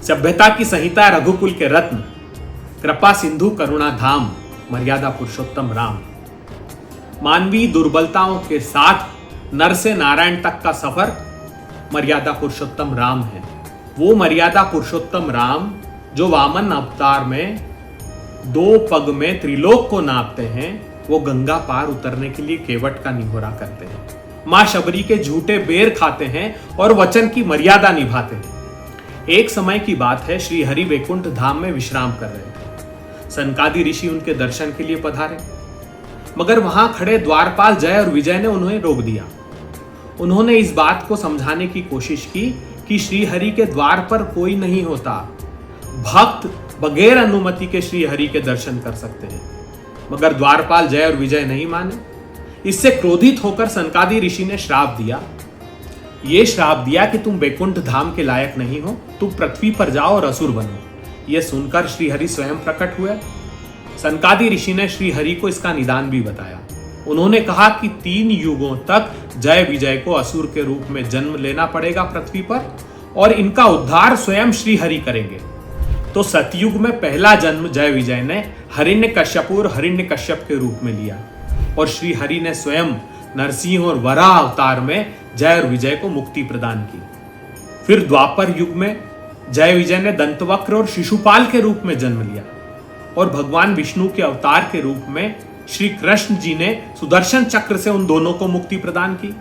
सभ्यता की संहिता, रघुकुल के रत्न, कृपा सिंधु करुणा धाम, मर्यादा पुरुषोत्तम राम। मानवीय दुर्बलताओं के साथ नर से नारायण तक का सफर मर्यादा पुरुषोत्तम राम है। वो मर्यादा पुरुषोत्तम राम जो वामन अवतार में 2 पग में त्रिलोक को नापते हैं, वो गंगा पार उतरने के लिए केवट का निहोरा करते हैं, मां शबरी के झूठे बेर खाते हैं और वचन की मर्यादा निभाते हैं। एक समय की बात है, श्री हरि वैकुंठ धाम में विश्राम कर रहे थे। सनकादि ऋषि उनके दर्शन के लिए पधारे, मगर वहां खड़े द्वारपाल जय और विजय ने उन्हें रोक दिया। उन्होंने इस बात को समझाने की कोशिश की कि श्री हरि के द्वार पर कोई नहीं होता, भक्त बगैर अनुमति के श्री हरि के दर्शन कर सकते हैं। मगर द्वारपाल जय और विजय नहीं माने। इससे क्रोधित होकर सनकादि ऋषि ने श्राप दिया। यह श्राप दिया कि तुम वैकुंठ धाम के लायक नहीं हो, तुम पृथ्वी पर जाओ और असुर बनो। यह सुनकर श्री हरि स्वयं प्रकट हुए। सनकादि ऋषि ने श्री हरि को इसका निदान भी बताया। उन्होंने कहा कि 3 युगों तक जय विजय को असुर के रूप में जन्म लेना पड़ेगा पृथ्वी पर, और इनका उद्धार स्वयं श्री हरि करेंगे। तो सतयुग में पहला जन्म जय विजय ने हिरण्यकश्यप और हिरण्यकश्यप के रूप में लिया, और श्री हरि ने स्वयं नरसिंह और वराह अवतार में जय और विजय को मुक्ति प्रदान की। फिर द्वापर युग में जय विजय ने दंतवक्र और शिशुपाल के रूप में जन्म लिया, और भगवान विष्णु के अवतार के रूप में श्री कृष्ण जी ने सुदर्शन चक्र से उन दोनों को मुक्ति प्रदान की।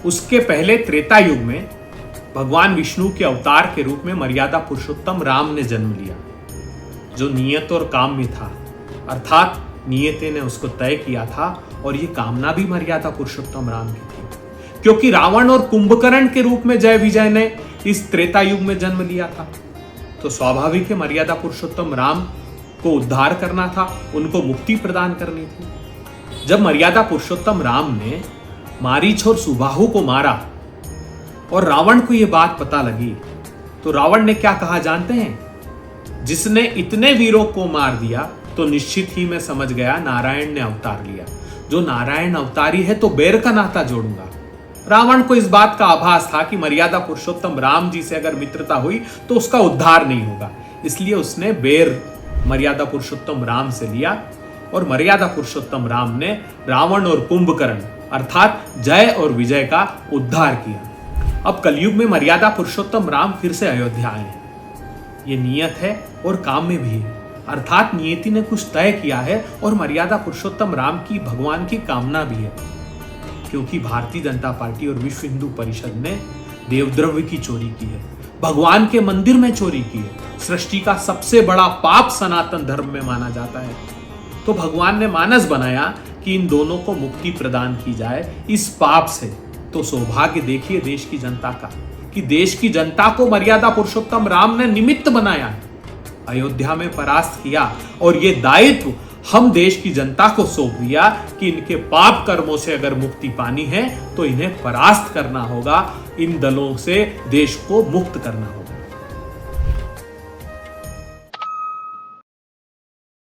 उसके पहले त्रेता युग में भगवान विष्णु के अवतार के रूप में मर्यादा पुरुषोत्तम राम ने जन्म लिया, जो नियत और काम में था, अर्थात नियति ने उसको तय किया था, और ये कामना भी मर्यादा पुरुषोत्तम राम की थी। क्योंकि रावण और कुंभकर्ण के रूप में जय विजय ने इस त्रेता युग में जन्म लिया था, तो स्वाभाविक है मर्यादा पुरुषोत्तम राम को उद्धार करना था, उनको मुक्ति प्रदान करनी थी। जब मर्यादा पुरुषोत्तम राम ने मारीच और सुबाहु को मारा और रावण को यह बात पता लगी, तो रावण ने क्या कहा जानते हैं? जिसने इतने वीरों को मार दिया तो निश्चित ही मैं समझ गया नारायण ने अवतार लिया। जो नारायण अवतारी है तो बैर का नाता जोड़ूंगा। रावण को इस बात का आभास था कि मर्यादा पुरुषोत्तम राम जी से अगर मित्रता हुई तो उसका उद्धार नहीं होगा, इसलिए उसने बैर मर्यादा पुरुषोत्तम राम से लिया, और मर्यादा पुरुषोत्तम राम ने रावण और कुंभकर्ण अर्थात जय और विजय का उद्धार किया। अब कलयुग में मर्यादा पुरुषोत्तम राम फिर से अयोध्या आए हैं। ये नियत है और काम में भी है, अर्थात नियति ने कुछ तय किया है, और मर्यादा पुरुषोत्तम राम की भगवान की कामना भी है। क्योंकि भारतीय जनता पार्टी और विश्व हिंदू परिषद ने देवद्रव्य की चोरी की है, भगवान के मंदिर में चोरी की है। सृष्टि का सबसे बड़ा पाप सनातन धर्म में माना जाता है। तो भगवान ने मानस बनाया कि इन दोनों को मुक्ति प्रदान की जाए इस पाप से। तो सौभाग्य देखिए देश की जनता का कि देश की जनता को मर्यादा पुरुषोत्तम राम ने निमित्त बनाया है, अयोध्या में परास्त किया, और ये दायित्व हम देश की जनता को सौंप दिया कि इनके पाप कर्मों से अगर मुक्ति पानी है तो इन्हें परास्त करना होगा, इन दलों से देश को मुक्त करना होगा।